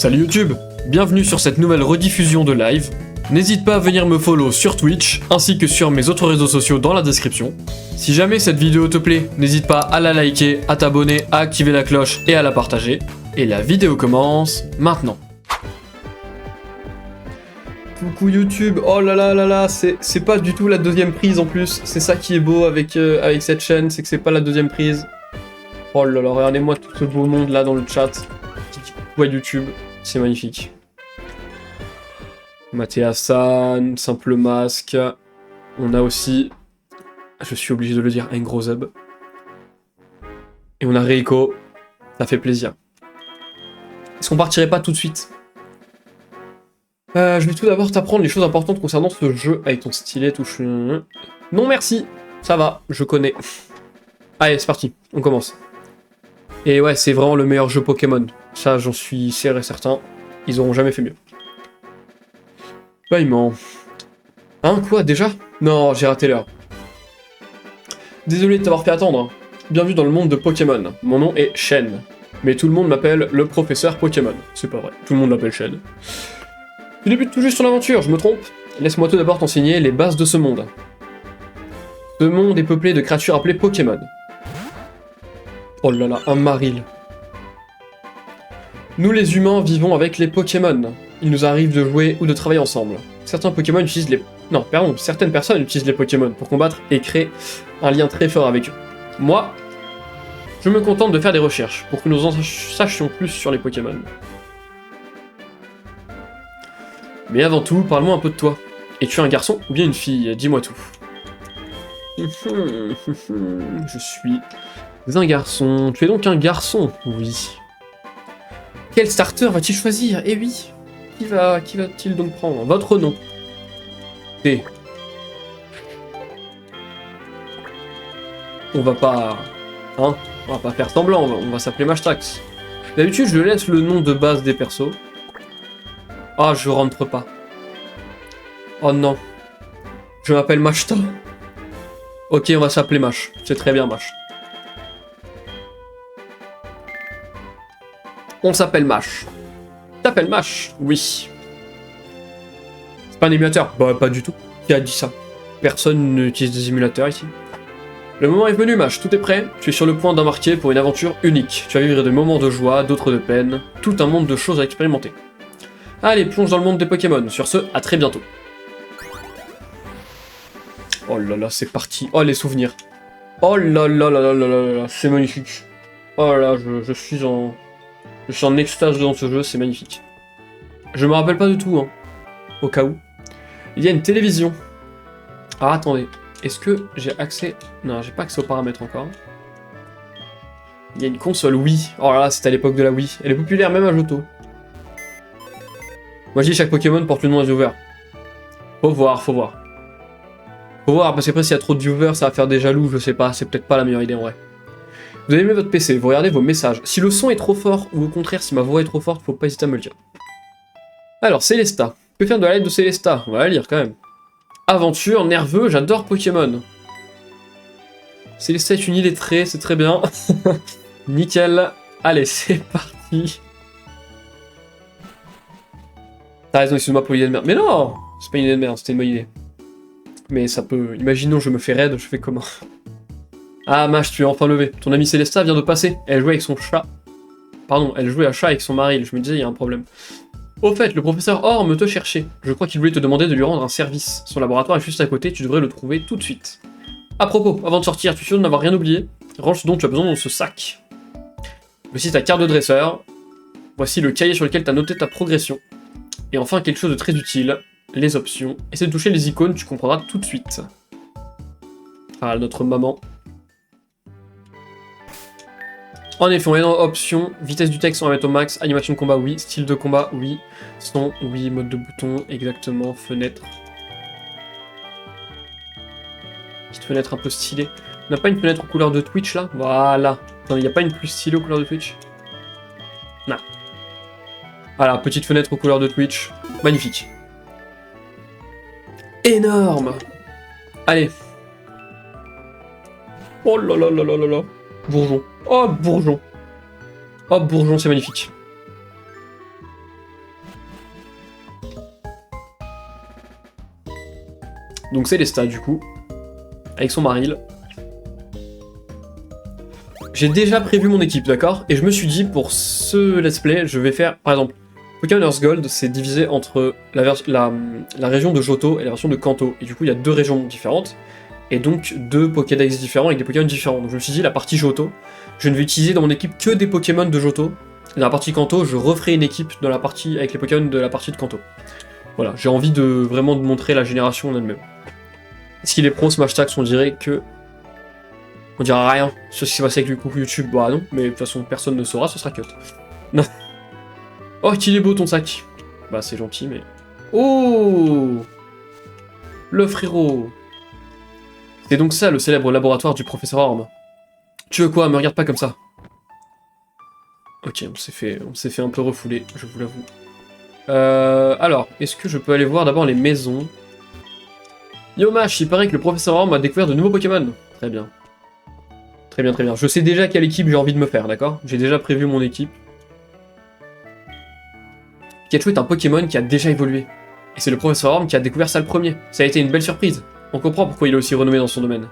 Salut YouTube, bienvenue sur cette nouvelle rediffusion de live. N'hésite pas à venir me follow sur Twitch, ainsi que sur mes autres réseaux sociaux dans la description. Si jamais cette vidéo te plaît, n'hésite pas à la liker, à t'abonner, à activer la cloche et à la partager. Et la vidéo commence maintenant. Coucou YouTube, oh là là là là, c'est pas du tout la deuxième prise en plus. C'est ça qui est beau avec cette chaîne, c'est que c'est pas la deuxième prise. Oh là là, regardez-moi tout ce beau monde là dans le chat. Qui YouTube, c'est magnifique. Maté Hassan, Simple Masque. On a aussi, je suis obligé de le dire, un gros Zeb. Et on a Reiko, ça fait plaisir. Est-ce qu'on partirait pas tout de suite? Je vais tout d'abord t'apprendre les choses importantes concernant ce jeu avec ton stylet touche. Non merci, ça va, je connais. Allez, c'est parti, on commence. Et ouais, c'est vraiment le meilleur jeu Pokémon. Ça, j'en suis sûr et certain. Ils auront jamais fait mieux. Paiement. Hein, quoi, déjà? Non, j'ai raté l'heure. Désolé de t'avoir fait attendre. Bienvenue dans le monde de Pokémon. Mon nom est Shen. Mais tout le monde m'appelle le professeur Pokémon. C'est pas vrai, tout le monde l'appelle Shen. Tu débutes tout juste ton aventure, je me trompe? Laisse-moi tout d'abord t'enseigner les bases de ce monde. Ce monde est peuplé de créatures appelées Pokémon. Oh là là, un Maril. Nous les humains vivons avec les Pokémon. Il nous arrive de jouer ou de travailler ensemble. Certains Pokémon utilisent les... Non, pardon, certaines personnes utilisent les Pokémon pour combattre et créer un lien très fort avec eux. Moi, je me contente de faire des recherches pour que nous en sachions plus sur les Pokémon. Mais avant tout, parle-moi un peu de toi. Es-tu un garçon ou bien une fille? Dis-moi tout. Je suis un garçon. Tu es donc un garçon? Oui. Quel starter va-t-il choisir? Eh oui. Qui va-t-il donc prendre? Votre nom. T. On va pas... Hein? On va pas faire semblant, on va s'appeler Mashtax. D'habitude, je laisse le nom de base des persos. Ah, je rentre pas. Oh non. Je m'appelle Mashta. Ok, on va s'appeler Mash. C'est très bien, Mash. On s'appelle Mash. T'appelles Mash? Oui. C'est pas un émulateur? Bah, pas du tout. Qui a dit ça? Personne n'utilise des émulateurs ici. Le moment est venu, Mash. Tout est prêt. Tu es sur le point d'embarquer pour une aventure unique. Tu vas vivre des moments de joie, d'autres de peine. Tout un monde de choses à expérimenter. Allez, plonge dans le monde des Pokémon. Sur ce, à très bientôt. Oh là là, c'est parti. Oh, les souvenirs. Oh là là là là là là là, c'est magnifique. Oh là, je suis en extase dans ce jeu, c'est magnifique. Je me rappelle pas du tout, hein. Au cas où. Il y a une télévision. Ah, attendez. Est-ce que j'ai accès... Non, j'ai pas accès aux paramètres encore. Il y a une console Wii. Oh là là, c'était à l'époque de la Wii. Elle est populaire même à Johto. Moi je dis chaque Pokémon porte le nom d'un viewer. Faut voir, faut voir. Faut voir, parce qu'après s'il y a trop de viewers, ça va faire des jaloux, je sais pas, c'est peut-être pas la meilleure idée en vrai. Vous avez aimé votre PC, vous regardez vos messages. Si le son est trop fort, ou au contraire si ma voix est trop forte, faut pas hésiter à me le dire. Alors, Célesta. Que faire de la lettre de Célesta? On va la lire quand même. Aventure, nerveux, j'adore Pokémon. Célesta est une illettrée, c'est très bien. Nickel. Allez, c'est parti. T'as raison, excuse-moi pour l'idée de merde. Mais non! C'est pas une idée de merde, c'était une bonne idée. Mais ça peut... Imaginons, je me fais raid, je fais comment? Ah, Mash, tu es enfin levé. Ton amie Célesta vient de passer. Elle jouait avec son chat. Pardon, elle jouait à chat avec son mari. Je me disais, il y a un problème. Au fait, le professeur Orme te cherchait. Je crois qu'il voulait te demander de lui rendre un service. Son laboratoire est juste à côté, tu devrais le trouver tout de suite. À propos, avant de sortir, tu es sûr de n'avoir rien oublié? Range ce dont tu as besoin dans ce sac. Voici ta carte de dresseur. Voici le cahier sur lequel tu as noté ta progression. Et enfin, quelque chose de très utile, les options. Essaie de toucher les icônes, tu comprendras tout de suite. Ah, notre maman. En effet, on est dans options, vitesse du texte, on va mettre au max, animation de combat, oui, style de combat, oui, son, oui, mode de bouton, exactement, fenêtre. Petite fenêtre un peu stylée. On n'a pas une fenêtre aux couleurs de Twitch, là? Voilà. Non, il n'y a pas une plus stylée aux couleurs de Twitch? Non. Voilà, petite fenêtre aux couleurs de Twitch. Magnifique. Énorme. Allez. Oh là là là là là là. Bourgeon. Oh, Bourgeon. Oh, Bourgeon, c'est magnifique. Donc Célesta, du coup, avec son Marill. J'ai déjà prévu mon équipe, d'accord? Et je me suis dit, pour ce let's play, je vais faire, par exemple, Pokémon Earth Gold, c'est divisé entre la région de Johto et la version de Kanto. Et du coup, il y a deux régions différentes, et donc deux Pokédex différents avec des Pokémon différents. Donc je me suis dit, la partie Johto, je ne vais utiliser dans mon équipe que des Pokémon de Johto. Dans la partie Kanto, je referai une équipe dans la partie avec les Pokémon de la partie de Kanto. Voilà, j'ai envie de vraiment de montrer la génération en elle-même. Est-ce qu'il est pro Smash Tax? On dirait que... On dira rien sur ce qui s'est passé avec le coucou YouTube. Bah non, mais de toute façon, personne ne saura, ce sera cut. Non. Oh, qu'il est beau ton sac. Bah c'est gentil, mais... Oh, le frérot. C'est donc ça, le célèbre laboratoire du professeur Orm. Tu veux quoi? Me regarde pas comme ça. Ok, on s'est fait un peu refouler, je vous l'avoue. Alors, est-ce que je peux aller voir d'abord les maisons? Yomash, il paraît que le professeur Orm a découvert de nouveaux Pokémon. Très bien. Très bien, très bien. Je sais déjà quelle équipe j'ai envie de me faire, d'accord? J'ai déjà prévu mon équipe. Pikachu est un Pokémon qui a déjà évolué. Et c'est le professeur Orm qui a découvert ça le premier. Ça a été une belle surprise. On comprend pourquoi il est aussi renommé dans son domaine.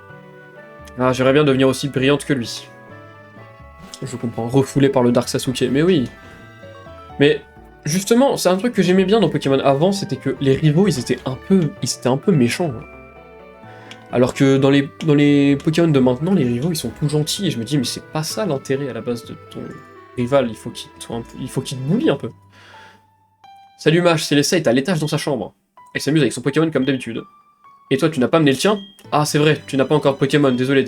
Ah, j'aimerais bien devenir aussi brillante que lui. Je comprends, refoulé par le Dark Sasuke, mais oui. Mais, justement, c'est un truc que j'aimais bien dans Pokémon avant, c'était que les rivaux, ils étaient un peu méchants. Alors que dans les Pokémon de maintenant, les rivaux, ils sont tout gentils, et je me dis, mais c'est pas ça l'intérêt à la base de ton rival, il faut qu'il te bully un peu. Salut Mash, Célesta est à l'étage dans sa chambre. Elle s'amuse avec son Pokémon comme d'habitude. Et toi, tu n'as pas amené le tien? Ah, c'est vrai, tu n'as pas encore de Pokémon, désolé.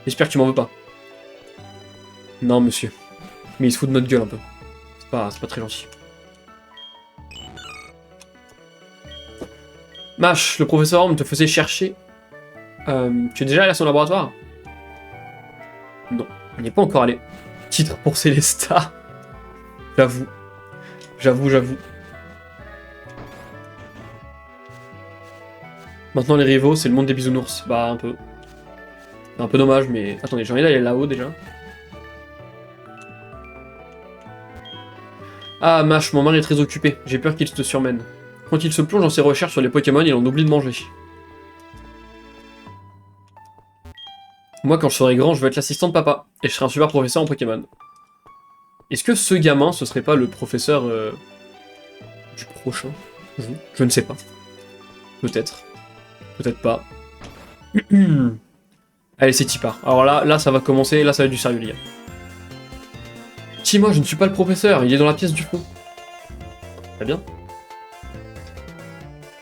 J'espère que tu m'en veux pas. Non, monsieur. Mais il se fout de notre gueule un peu. C'est pas très gentil. Mash, le professeur Orm te faisait chercher. Tu es déjà allé à son laboratoire? Non, on n'y est pas encore allé. Titre pour Célesta. J'avoue. Maintenant les rivaux, c'est le monde des bisounours. Bah un peu. C'est un peu dommage, mais... Attendez, j'ai envie d'aller là-haut déjà. Ah Mash, mon mari est très occupé. J'ai peur qu'il te surmène. Quand il se plonge dans ses recherches sur les Pokémon, il en oublie de manger. Moi, quand je serai grand, je veux être l'assistant de papa. Et je serai un super professeur en Pokémon. Est-ce que ce gamin, ce serait pas le professeur du prochain jeu? Je ne sais pas. Peut-être. Peut-être pas. Allez, c'est Tipar. Alors là, ça va commencer. Là, ça va être du sérieux, les gars. Moi, je ne suis pas le professeur. Il est dans la pièce du fond. Très bien.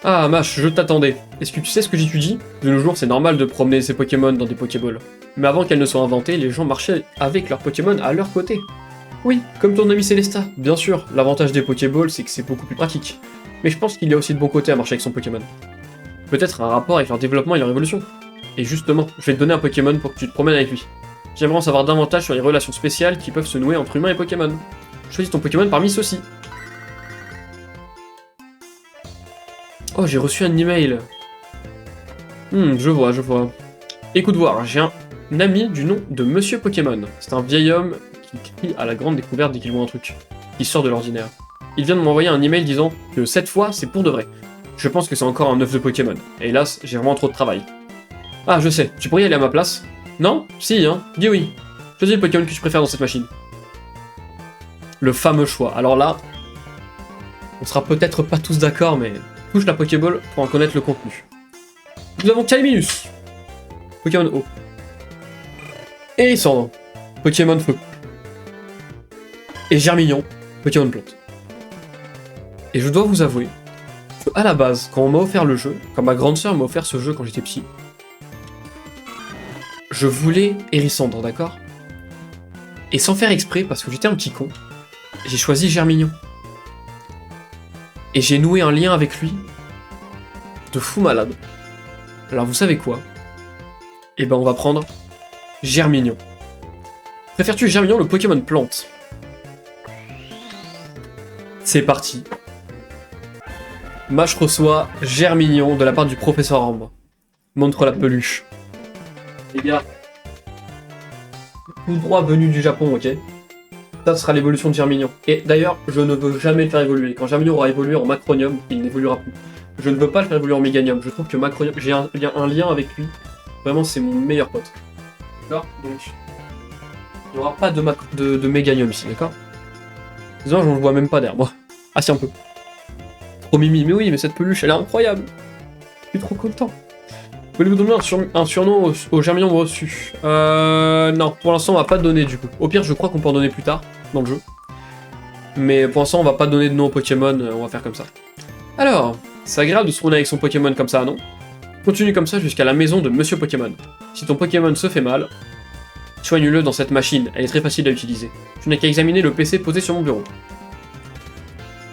Ah, Mash, je t'attendais. Est-ce que tu sais ce que j'étudie? De nos jours, c'est normal de promener ses Pokémon dans des Pokéballs. Mais avant qu'elles ne soient inventées, les gens marchaient avec leurs Pokémon à leur côté. Oui, comme ton ami Célesta, bien sûr. L'avantage des Pokéballs, c'est que c'est beaucoup plus pratique. Mais je pense qu'il y a aussi de bons côtés à marcher avec son Pokémon. Peut-être un rapport avec leur développement et leur évolution. Et justement, je vais te donner un Pokémon pour que tu te promènes avec lui. J'aimerais en savoir davantage sur les relations spéciales qui peuvent se nouer entre humains et Pokémon. Choisis ton Pokémon parmi ceux-ci. Oh, j'ai reçu un email. Je vois. Écoute voir, j'ai un ami du nom de Monsieur Pokémon. C'est un vieil homme qui crie à la grande découverte dès qu'il voit un truc qui sort de l'ordinaire. Il vient de m'envoyer un email disant que cette fois, c'est pour de vrai. Je pense que c'est encore un œuf de Pokémon. Et hélas, j'ai vraiment trop de travail. Ah, je sais, tu pourrais y aller à ma place? Non? Si, hein? Dis oui. Choisis le Pokémon que tu préfères dans cette machine. Le fameux choix. Alors là, on sera peut-être pas tous d'accord, mais touche la Pokéball pour en connaître le contenu. Nous avons Caliminus. Pokémon eau. Hérissandre. Pokémon feu. Et Germignon. Pokémon plante. Et je dois vous avouer que à la base, quand on m'a offert le jeu, quand ma grande sœur m'a offert ce jeu quand j'étais petit, je voulais Hérissandre, d'accord? Et sans faire exprès, parce que j'étais un petit con, j'ai choisi Germignon. Et j'ai noué un lien avec lui de fou malade. Alors vous savez quoi? Eh ben on va prendre Germignon. Préfères-tu Germignon le Pokémon plante? C'est parti. Mash reçoit Germignon de la part du professeur Orm. Montre la peluche. Les gars, tout droit venu du Japon, ok? Ça sera l'évolution de Germignon. Et d'ailleurs, je ne veux jamais le faire évoluer. Quand Germignon aura évolué en Macronium, il n'évoluera plus. Je ne veux pas le faire évoluer en Méganium. Je trouve que Macronium, j'ai un lien avec lui. Vraiment, c'est mon meilleur pote. D'accord? Donc, il n'y aura pas de Méganium ici, d'accord? Disons, je ne vois même pas d'air, moi. Ah si, un peu. Trop mimi, mais oui, mais cette peluche, elle est incroyable. Je suis trop content. Voulez-vous donner un surnom au Germignon reçu? Non, pour l'instant, on va pas te donner du coup. Au pire, je crois qu'on peut en donner plus tard dans le jeu. Mais pour l'instant, on va pas donner de nom au Pokémon, on va faire comme ça. Alors, c'est agréable de se tourner avec son Pokémon comme ça, non? Continue comme ça jusqu'à la maison de Monsieur Pokémon. Si ton Pokémon se fait mal, soigne-le dans cette machine, elle est très facile à utiliser. Tu n'as qu'à examiner le PC posé sur mon bureau.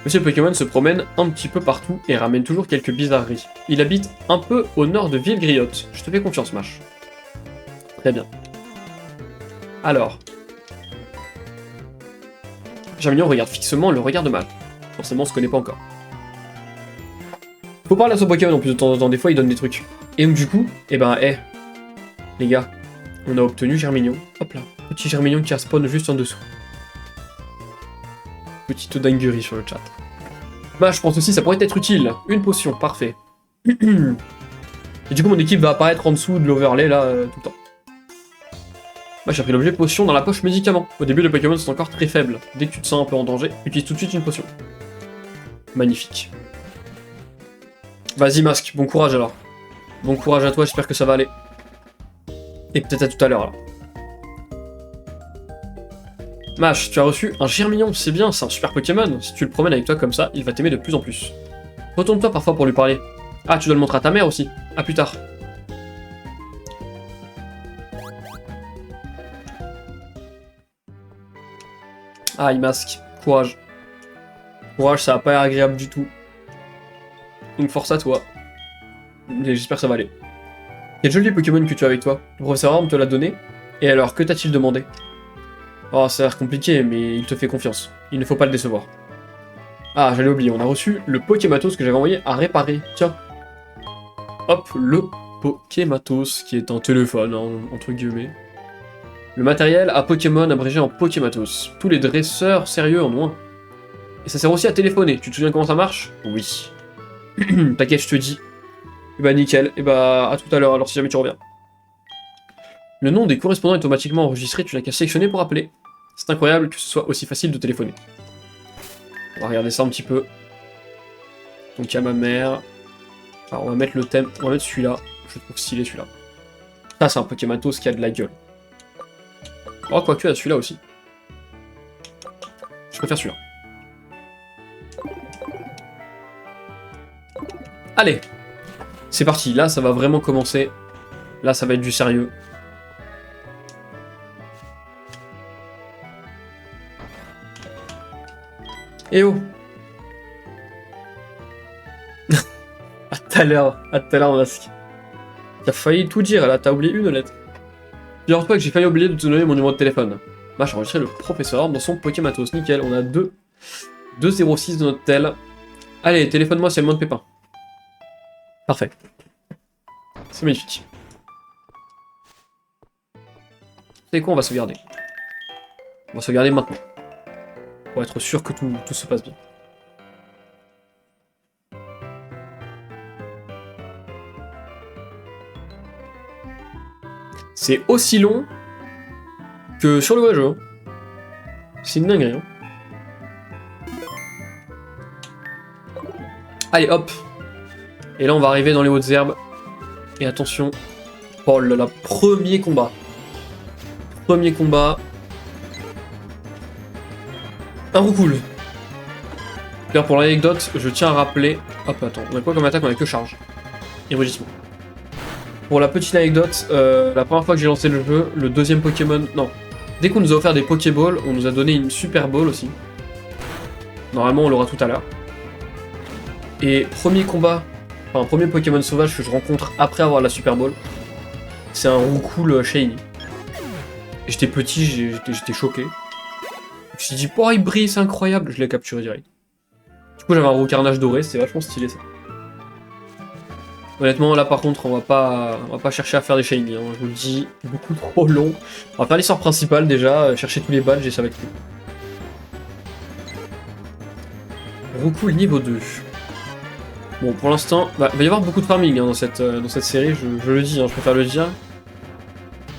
Monsieur Pokémon se promène un petit peu partout et ramène toujours quelques bizarreries. Il habite un peu au nord de Villegriotte. Je te fais confiance, Mash. Très bien. Alors. Germignon regarde fixement le regard de Mash. Forcément, on se connaît pas encore. Faut parler à son Pokémon en plus de temps en temps, des fois il donne des trucs. Et donc du coup, les gars, on a obtenu Germignon. Hop là, petit Germignon qui respawn juste en dessous. Petite dinguerie sur le chat. Bah, je pense aussi ça pourrait être utile. Une potion, parfait. Et du coup, mon équipe va apparaître en dessous de l'overlay là, tout le temps. Bah, j'ai pris l'objet potion dans la poche médicament. Au début, les Pokémon sont encore très faibles. Dès que tu te sens un peu en danger, utilise tout de suite une potion. Magnifique. Vas-y, Masque, bon courage alors. Bon courage à toi, j'espère que ça va aller. Et peut-être à tout à l'heure alors. Mash, tu as reçu un Germignon, c'est bien, c'est un super Pokémon. Si tu le promènes avec toi comme ça, il va t'aimer de plus en plus. Retourne-toi parfois pour lui parler. Ah, tu dois le montrer à ta mère aussi. À plus tard. Ah, il masque. Courage. Courage, ça va pas être agréable du tout. Donc force à toi. Et j'espère que ça va aller. Quel joli Pokémon que tu as avec toi. Le professeur Arm te l'a donné. Et alors, que t'a-t-il demandé? Oh, ça a l'air compliqué, mais il te fait confiance. Il ne faut pas le décevoir. Ah, j'allais oublier, on a reçu le Pokématos que j'avais envoyé à réparer. Tiens. Hop, le Pokématos, qui est un téléphone, hein, entre guillemets. Le matériel à Pokémon abrégé en Pokématos. Tous les dresseurs sérieux en ont un. Et ça sert aussi à téléphoner. Tu te souviens comment ça marche? Oui. T'inquiète, je te dis. Et bah nickel. Et bah à tout à l'heure, alors si jamais tu reviens. Le nom des correspondants est automatiquement enregistré, tu n'as qu'à sélectionner pour appeler. C'est incroyable que ce soit aussi facile de téléphoner. On va regarder ça un petit peu. Donc il y a ma mère. Alors on va mettre le thème, on va mettre celui-là. Je trouve stylé celui-là. Ça c'est un Pokématos qui a de la gueule. Oh quoique, il y a celui-là aussi. Je préfère celui-là. Allez, c'est parti, là ça va vraiment commencer. Là ça va être du sérieux. Eh oh. À tout à l'heure, Masque. T'as failli tout dire, là, t'as oublié une lettre. Figure-toi que j'ai failli oublier de te donner mon numéro de téléphone. Bah, j'ai enregistré le professeur Arm dans son Pokématos, nickel, on a 206 de notre tel. Allez, téléphone-moi si y a le moins de pépins. Parfait. C'est magnifique. C'est quoi, on va sauvegarder. On va sauvegarder maintenant. Pour être sûr que tout se passe bien. C'est aussi long que sur le vrai jeu. C'est une dinguerie. Hein. Allez, hop. Et là, on va arriver dans les hautes herbes. Et attention. Oh là là, premier combat. Premier combat. Un roucoule. D'ailleurs, pour l'anecdote, je tiens à rappeler... Hop, attends, on a quoi comme attaque? On a que charge. Et rugissement. Pour la petite anecdote, la première fois que j'ai lancé le jeu, le deuxième Pokémon... Non. Dès qu'on nous a offert des Pokéballs, on nous a donné une Super Ball aussi. Normalement, on l'aura tout à l'heure. Et premier combat... Enfin, premier Pokémon sauvage que je rencontre après avoir la Super Ball, c'est un Roucoule Shiny. J'étais petit, j'étais choqué. Je me suis dit, oh, il brille, c'est incroyable. Je l'ai capturé direct. Du coup, j'avais un Roucarnage doré, c'était vachement stylé ça. Honnêtement, là par contre, on va pas chercher à faire des shiny, hein, je vous le dis, beaucoup trop long. On va faire l'histoire principale déjà, chercher tous les badges et ça va être cool. Roucoule niveau 2. Bon, pour l'instant, bah, il va y avoir beaucoup de farming hein, dans cette série, je le dis, hein, je préfère le dire.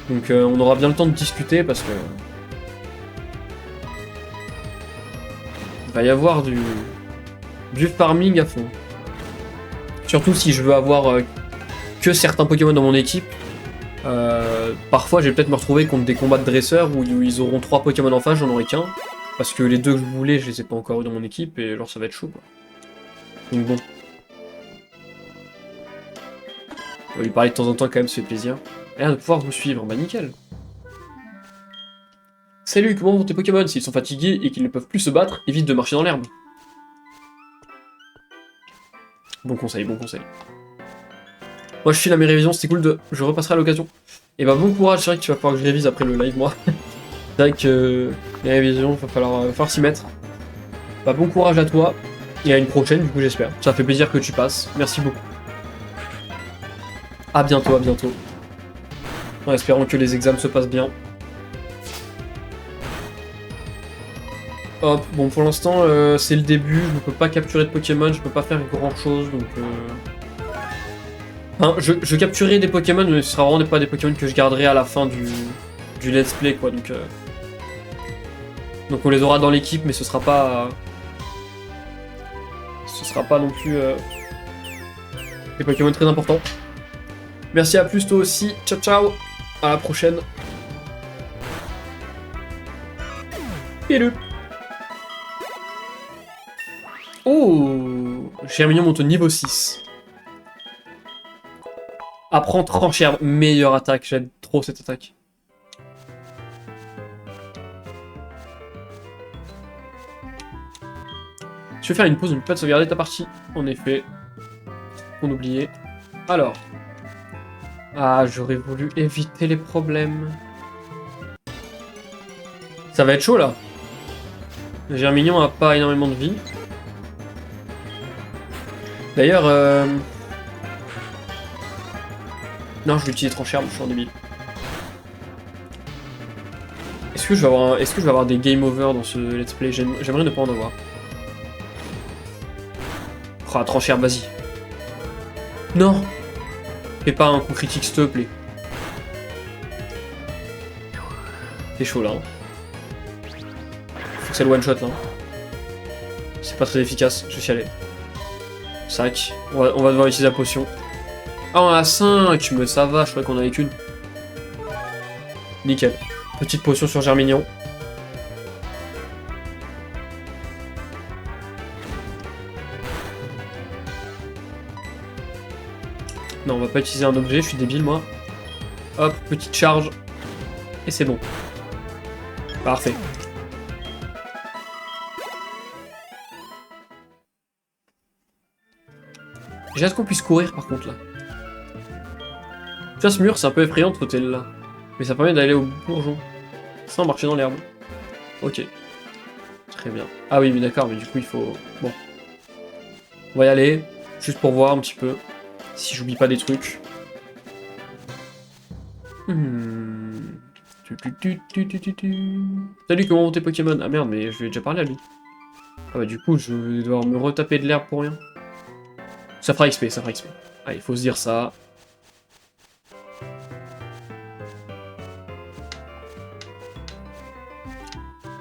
Donc on aura bien le temps de discuter parce que... Il va y avoir du farming à fond. Surtout si je veux avoir que certains Pokémon dans mon équipe. Parfois, je vais peut-être me retrouver contre des combats de dresseurs où ils auront 3 Pokémon en face, j'en aurai qu'un. Parce que les 2 que je voulais, je les ai pas encore eu dans mon équipe et genre ça va être chaud quoi. Donc bon. On va lui parler de temps en temps quand même, ça fait plaisir. L'air de pouvoir vous suivre, bah nickel. Salut, comment vont tes Pokémon? S'ils sont fatigués et qu'ils ne peuvent plus se battre, évite de marcher dans l'herbe. Bon conseil, bon conseil. Moi je file à mes révisions, c'était cool de... Je repasserai à l'occasion. Et bah bon courage, c'est vrai que tu vas falloir que je révise après le live moi. C'est vrai que les révisions, il va falloir s'y mettre. Bah bon courage à toi, et à une prochaine du coup j'espère. Ça fait plaisir que tu passes, merci beaucoup. À bientôt, à bientôt. En espérant que les examens se passent bien. Hop, bon pour l'instant c'est le début, je ne peux pas capturer de Pokémon, je peux pas faire grand chose donc... Enfin, je capturerai des Pokémon mais ce sera vraiment pas des Pokémon que je garderai à la fin du let's play quoi donc... Donc on les aura dans l'équipe mais ce sera pas... Ce sera pas non plus... des Pokémon très importants. Merci à plus toi aussi, ciao ciao, à la prochaine. Hello. Oh, Germignon monte au niveau 6. Apprends tranchère, meilleure attaque, j'aime trop cette attaque. Je vais faire une pause, ne pas de sauvegarder ta partie. En effet, on oubliait. Alors. Ah, j'aurais voulu éviter les problèmes. Ça va être chaud là. Germignon a pas énormément de vie. D'ailleurs, non, je vais utiliser tranchère, je suis en débile. Est-ce que je vais avoir des game over dans ce let's play? J'aimerais ne pas en avoir. Oh, tranchère, vas-y. Non! Fais pas un coup critique, s'il te plaît. C'est chaud là. Hein. Faut que c'est le one shot là. C'est pas très efficace, je vais y aller. Sac. On va devoir utiliser la potion. Ah, on a 5, mais ça va, je crois qu'on en avait qu'une. Nickel. Petite potion sur Germignon. Non, on va pas utiliser un objet, je suis débile moi. Hop, petite charge. Et c'est bon. Parfait. J'ai hâte qu'on puisse courir par contre là. Tu vois ce mur c'est un peu effrayant de côté là. Mais ça permet d'aller au bourgeon. Sans marcher dans l'herbe. Ok. Très bien. Ah oui mais d'accord mais du coup il faut... Bon. On va y aller. Juste pour voir un petit peu. Si j'oublie pas des trucs. Salut, comment vont tes Pokémon? Ah merde, mais je lui ai déjà parlé à lui. Ah bah du coup, je vais devoir me retaper de l'herbe pour rien. Ça fera XP, ça fera XP. Ah, il faut se dire ça.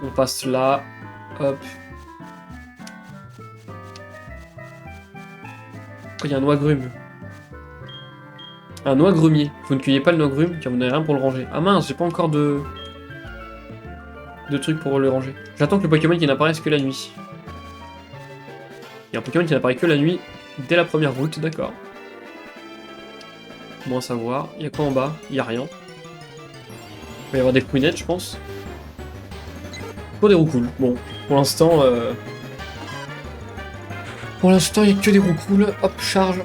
On passe là. Hop. Oh, il y a un noix-grume. Un noix-grumier. Vous ne cueillez pas le noix-grume car vous n'avez rien pour le ranger. Ah mince, j'ai pas encore de trucs pour le ranger. J'attends que le Pokémon qui n'apparaisse que la nuit. Il y a un Pokémon qui n'apparaît que la nuit dès la première route, d'accord. Bon à savoir. Il y a quoi en bas? Il n'y a rien. Il va y avoir des fouinettes, je pense. Pour des roucoules. Bon, pour l'instant... Pour l'instant, il n'y a que des roucoules. Hop, charge.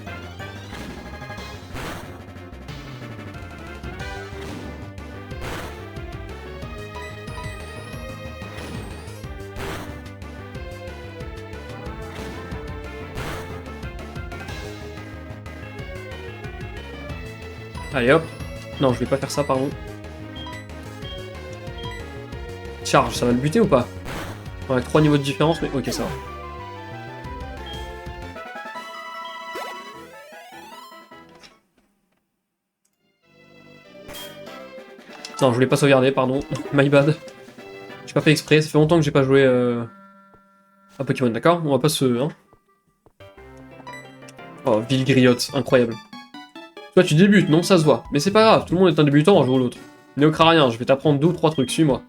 Allez hop. Non, je vais pas faire ça, pardon. Charge, ça va le buter ou pas? On a 3 niveaux de différence, mais ok, ça va. Non, je voulais pas sauvegarder, pardon. My bad. J'ai pas fait exprès, ça fait longtemps que j'ai pas joué à Pokémon, d'accord? On va pas se... Hein. Oh, ville griotte, incroyable. Toi, tu débutes, non? Ça se voit. Mais c'est pas grave, tout le monde est un débutant un jour ou l'autre. Néocrarien, je vais t'apprendre 2 ou 3 trucs, suis-moi.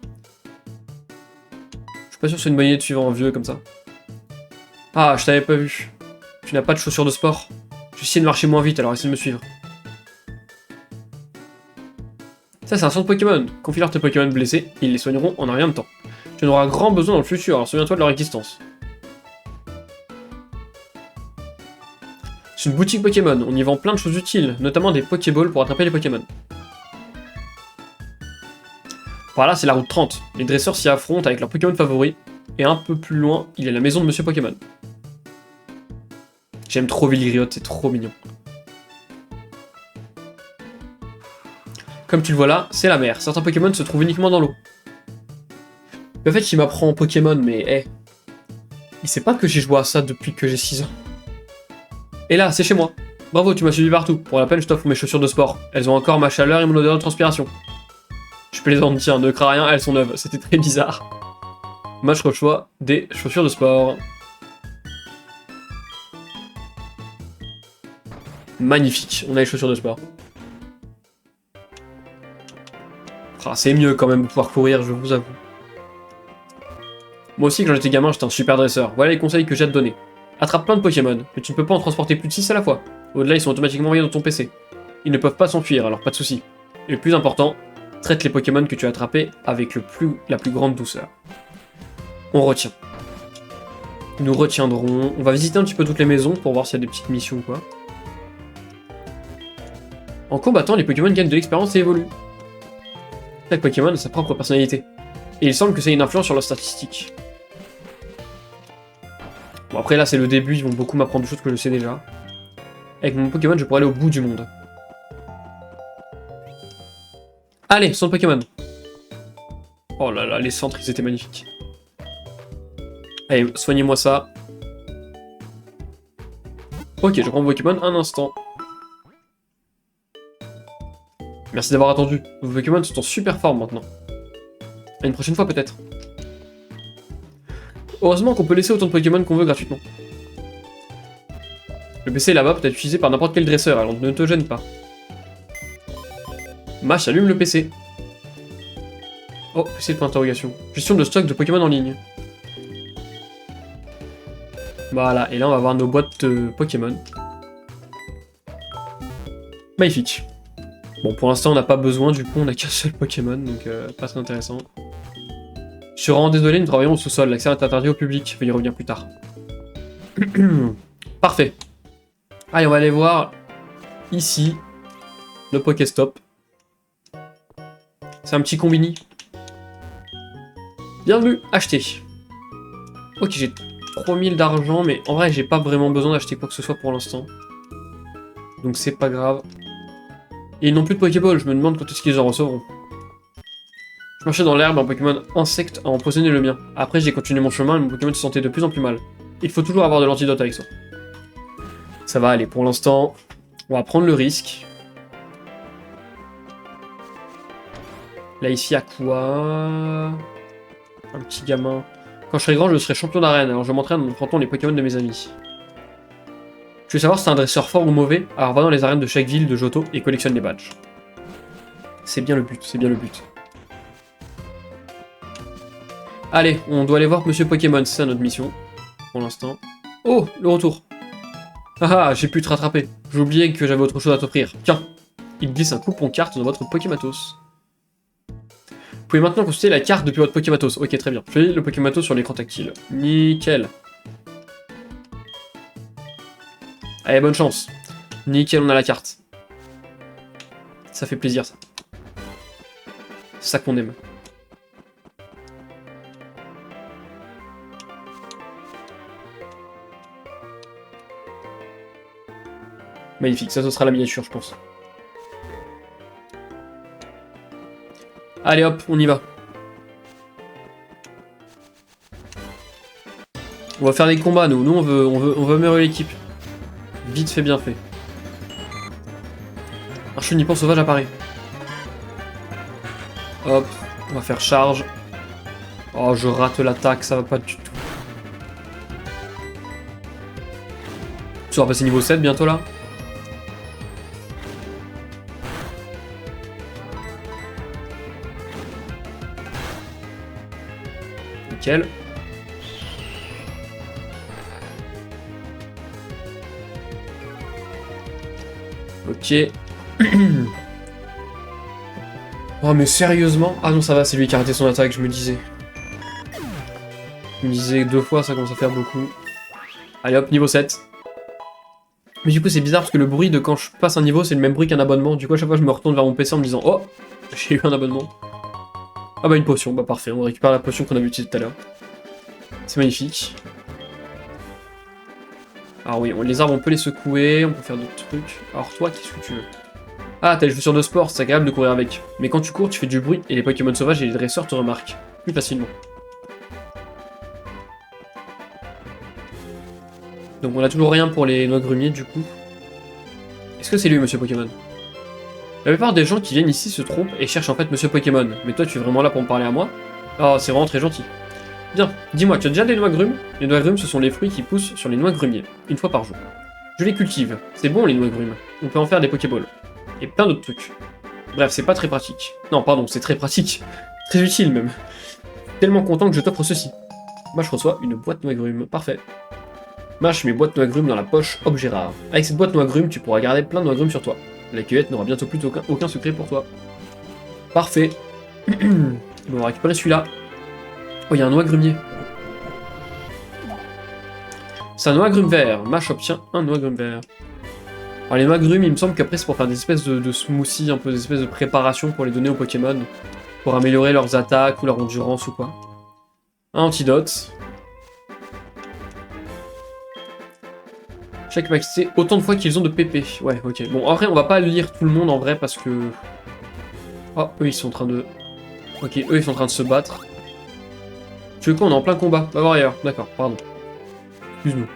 Je suis pas sûr que c'est une bonne idée de suivre un vieux comme ça. Ah, je t'avais pas vu. Tu n'as pas de chaussures de sport. Je vais essayer de marcher moins vite, alors essaie de me suivre. Ça, c'est un centre Pokémon. Confie-leur tes Pokémon blessés, et ils les soigneront en un rien de temps. Tu en auras grand besoin dans le futur, alors souviens-toi de leur existence. C'est une boutique Pokémon, on y vend plein de choses utiles, notamment des Pokéballs pour attraper les Pokémon. Par là, c'est la route 30. Les dresseurs s'y affrontent avec leurs Pokémon favoris, et un peu plus loin, il y a la maison de Monsieur Pokémon. J'aime trop Villegriotte, c'est trop mignon. Comme tu le vois là, c'est la mer. Certains Pokémon se trouvent uniquement dans l'eau. En fait, il m'apprend Pokémon, mais hey, il sait pas que j'ai joué à ça depuis que j'ai 6 ans. Et là, c'est chez moi. Bravo, tu m'as suivi partout. Pour la peine, je t'offre mes chaussures de sport. Elles ont encore ma chaleur et mon odeur de transpiration. Je plaisante, tiens, ne crains rien, elles sont neuves. C'était très bizarre. Moi, je reçois des chaussures de sport. Magnifique, on a les chaussures de sport. Ah, c'est mieux quand même de pouvoir courir, je vous avoue. Moi aussi, quand j'étais gamin, j'étais un super dresseur. Voilà les conseils que j'ai à te donner. Attrape plein de Pokémon, mais tu ne peux pas en transporter plus de 6 à la fois. Au-delà, ils sont automatiquement envoyés dans ton PC. Ils ne peuvent pas s'enfuir, alors pas de soucis. Et le plus important, traite les Pokémon que tu as attrapés avec la plus grande douceur. On retient. Nous retiendrons. On va visiter un petit peu toutes les maisons pour voir s'il y a des petites missions ou quoi. En combattant, les Pokémon gagnent de l'expérience et évoluent. Chaque Pokémon a sa propre personnalité. Et il semble que ça ait une influence sur leurs statistiques. Bon, après là, c'est le début, ils vont beaucoup m'apprendre des choses que je sais déjà. Avec mon Pokémon, je pourrais aller au bout du monde. Allez, centre Pokémon. Oh là là, les centres, ils étaient magnifiques. Allez, soignez-moi ça. Ok, je prends mon Pokémon un instant. Merci d'avoir attendu. Vos Pokémon sont en super forme maintenant. À une prochaine fois peut-être. Heureusement qu'on peut laisser autant de Pokémon qu'on veut gratuitement. Le PC là-bas peut être utilisé par n'importe quel dresseur, alors ne te gêne pas. Mash allume le PC. Oh, PC de point d'interrogation. Gestion de stock de Pokémon en ligne. Voilà, et là on va voir nos boîtes Pokémon. Magnifique. Bon, pour l'instant on n'a pas besoin, du coup on n'a qu'un seul Pokémon, donc pas très intéressant. Je suis vraiment désolé, nous travaillons au sous-sol, l'accès est interdit au public, veuillez revenir plus tard. Parfait. Allez, on va aller voir ici le Pokéstop. C'est un petit combini. Bienvenue, acheter. Ok, j'ai 3000 d'argent, mais en vrai, j'ai pas vraiment besoin d'acheter quoi que ce soit pour l'instant. Donc c'est pas grave. Et ils n'ont plus de Pokéball, je me demande quand est-ce qu'ils en recevront. Je marchais dans l'herbe, un Pokémon insecte a empoisonné le mien. Après, j'ai continué mon chemin et mon Pokémon se sentait de plus en plus mal. Il faut toujours avoir de l'antidote avec soi. Ça va aller, pour l'instant, on va prendre le risque. Là, ici, à quoi? Un petit gamin. Quand je serai grand, je serai champion d'arène, alors je m'entraîne en affrontant les Pokémon de mes amis. Tu veux savoir si c'est un dresseur fort ou mauvais? Alors va dans les arènes de chaque ville de Johto et collectionne les badges. C'est bien le but, c'est bien le but. Allez, on doit aller voir Monsieur Pokémon, c'est ça notre mission, pour l'instant. Oh, le retour. Ah ah, j'ai pu te rattraper. J'ai oublié que j'avais autre chose à t'offrir. Tiens, il glisse un coupon carte dans votre Pokématos. Vous pouvez maintenant consulter la carte depuis votre Pokématos. Ok, très bien. Choisis le Pokématos sur l'écran tactile. Nickel. Allez, bonne chance. Nickel, on a la carte. Ça fait plaisir, ça. C'est ça qu'on aime. Magnifique, ça ce sera la miniature, je pense. Allez hop, on y va. On va faire des combats, nous. Nous, on veut améliorer l'équipe. Vite fait, bien fait. Un chenipan sauvage apparaît. Hop, on va faire charge. Oh, je rate l'attaque, ça va pas du tout. Tu vas passer niveau 7 bientôt là. Nickel. Ok. Oh mais sérieusement? Ah non ça va, c'est lui qui a raté son attaque, je me disais. Je me disais 2 fois, ça commence à faire beaucoup. Allez hop, niveau 7. Mais du coup c'est bizarre parce que le bruit de quand je passe un niveau c'est le même bruit qu'un abonnement. Du coup à chaque fois je me retourne vers mon PC en me disant oh, j'ai eu un abonnement. Ah bah une potion, bah parfait, on récupère la potion qu'on avait utilisée tout à l'heure. C'est magnifique. Alors oui, les arbres on peut les secouer, on peut faire d'autres trucs. Alors toi, qu'est-ce que tu veux? Ah, t'as les chaussures de sport, c'est agréable de courir avec. Mais quand tu cours, tu fais du bruit et les Pokémon sauvages et les dresseurs te remarquent plus facilement. Donc on a toujours rien pour les noix grumiers du coup. Est-ce que c'est lui, Monsieur Pokémon? La plupart des gens qui viennent ici se trompent et cherchent en fait Monsieur Pokémon. Mais toi, tu es vraiment là pour me parler à moi? Oh, c'est vraiment très gentil. Bien, dis-moi, tu as déjà des noix grumes? Les noix grumes, ce sont les fruits qui poussent sur les noix grumiers, une fois par jour. Je les cultive. C'est bon les noix grumes. On peut en faire des Pokéballs. Et plein d'autres trucs. Bref, c'est pas très pratique. Non, pardon, c'est très pratique. Très utile même. Tellement content que je t'offre ceci. Moi, je reçois une boîte noix grumes. Parfait. Mâche mes boîtes noix grumes dans la poche objet rare. Avec cette boîte noix grumes, tu pourras garder plein de noix grumes sur toi. La cueillette n'aura bientôt plus aucun secret pour toi. Parfait. On va récupérer celui-là. Oh, il y a un noix grumier. C'est un noix grume vert. Mâche obtient un noix grume vert. Alors les noix grumes, il me semble qu'après c'est pour faire des espèces de smoothies, un peu des espèces de préparation pour les donner aux Pokémon. Pour améliorer leurs attaques ou leur endurance ou quoi. Un antidote. Chaque maxi, autant de fois qu'ils ont de PP. Ouais, ok. Bon, en vrai, on va pas lire tout le monde en vrai parce que... Oh, eux ils sont en train de... Ok, eux ils sont en train de se battre. Tu veux quoi? On est en plein combat. Va voir ailleurs. D'accord, pardon. Excuse-nous.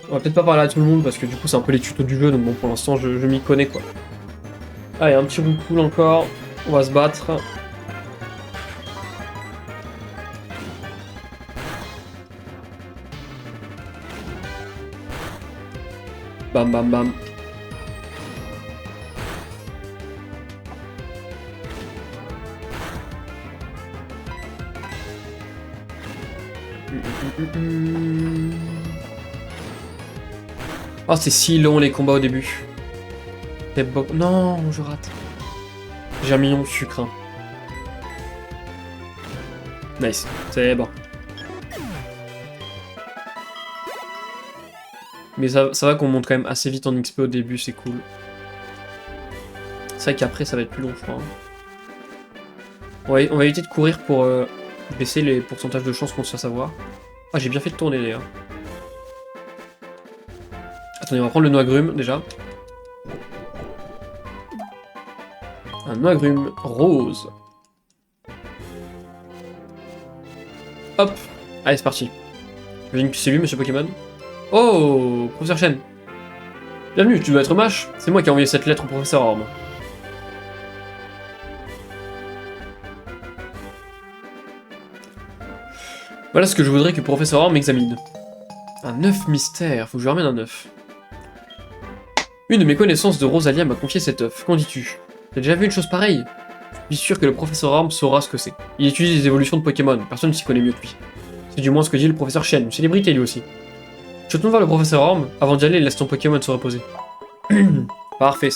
On va peut-être pas parler à tout le monde parce que du coup c'est un peu les tutos du jeu, donc bon pour l'instant je m'y connais quoi. Allez, un petit roucoule encore, on va se battre. Bam bam bam. Oh, c'est si long les combats au début. Non, je rate. J'ai un million de sucre. Hein. Nice, c'est bon. Mais ça va qu'on monte quand même assez vite en XP au début, c'est cool. C'est vrai qu'après ça va être plus long, je crois. On va éviter de courir pour baisser les pourcentages de chances qu'on se fasse avoir. Ah, j'ai bien fait de tourner d'ailleurs. Attendez, on va prendre le noix grume déjà. Un noix grume rose. Hop. Allez, c'est parti. J'imagine que c'est lui, Monsieur Pokémon. Oh, Professeur Chen. Bienvenue, tu dois être Mâche. C'est moi qui ai envoyé cette lettre au Professeur Orme. Voilà ce que je voudrais que le Professeur Orme examine. Un œuf mystère, faut que je lui ramène un œuf. Une de mes connaissances de Rosalia m'a confié cet œuf, qu'en dis-tu? T'as déjà vu une chose pareille? Je suis sûr que le Professeur Orme saura ce que c'est. Il étudie les évolutions de Pokémon, personne ne s'y connaît mieux que lui. C'est du moins ce que dit le Professeur Chen, une célébrité lui aussi. Je retourne voir le Professeur Orme, avant d'y aller, laisse ton Pokémon se reposer. Parfait.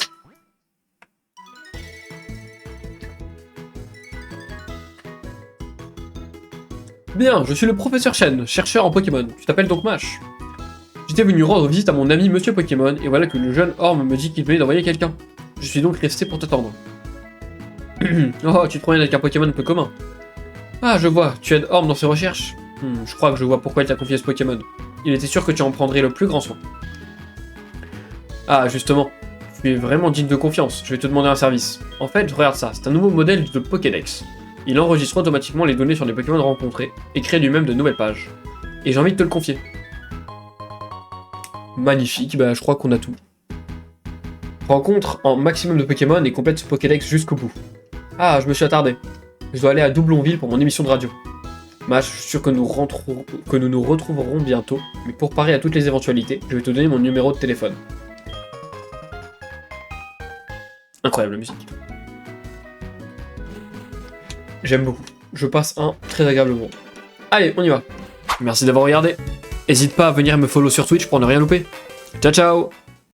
Bien, je suis le Professeur Chen, chercheur en Pokémon. Tu t'appelles donc Mâche. J'étais venu rendre visite à mon ami Monsieur Pokémon, et voilà que le jeune Orme me dit qu'il venait d'envoyer quelqu'un. Je suis donc resté pour t'attendre. Oh, tu te promènes avec un Pokémon peu commun. Ah, je vois, tu aides Orme dans ses recherches. Je crois que je vois pourquoi il t'a confié ce Pokémon. Il était sûr que tu en prendrais le plus grand soin. Ah, justement, tu es vraiment digne de confiance, je vais te demander un service. En fait, regarde ça, c'est un nouveau modèle de Pokédex. Il enregistre automatiquement les données sur les Pokémon rencontrés, et crée lui-même de nouvelles pages. Et j'ai envie de te le confier. Magnifique, bah je crois qu'on a tout. Rencontre en maximum de Pokémon et complète ce Pokédex jusqu'au bout. Ah, je me suis attardé. Je dois aller à Doublonville pour mon émission de radio. Mach, je suis sûr que nous nous retrouverons bientôt, mais pour parer à toutes les éventualités, je vais te donner mon numéro de téléphone. Incroyable la musique. J'aime beaucoup. Je passe un très agréable moment. Allez, on y va. Merci d'avoir regardé. N'hésite pas à venir me follow sur Twitch pour ne rien louper. Ciao ciao.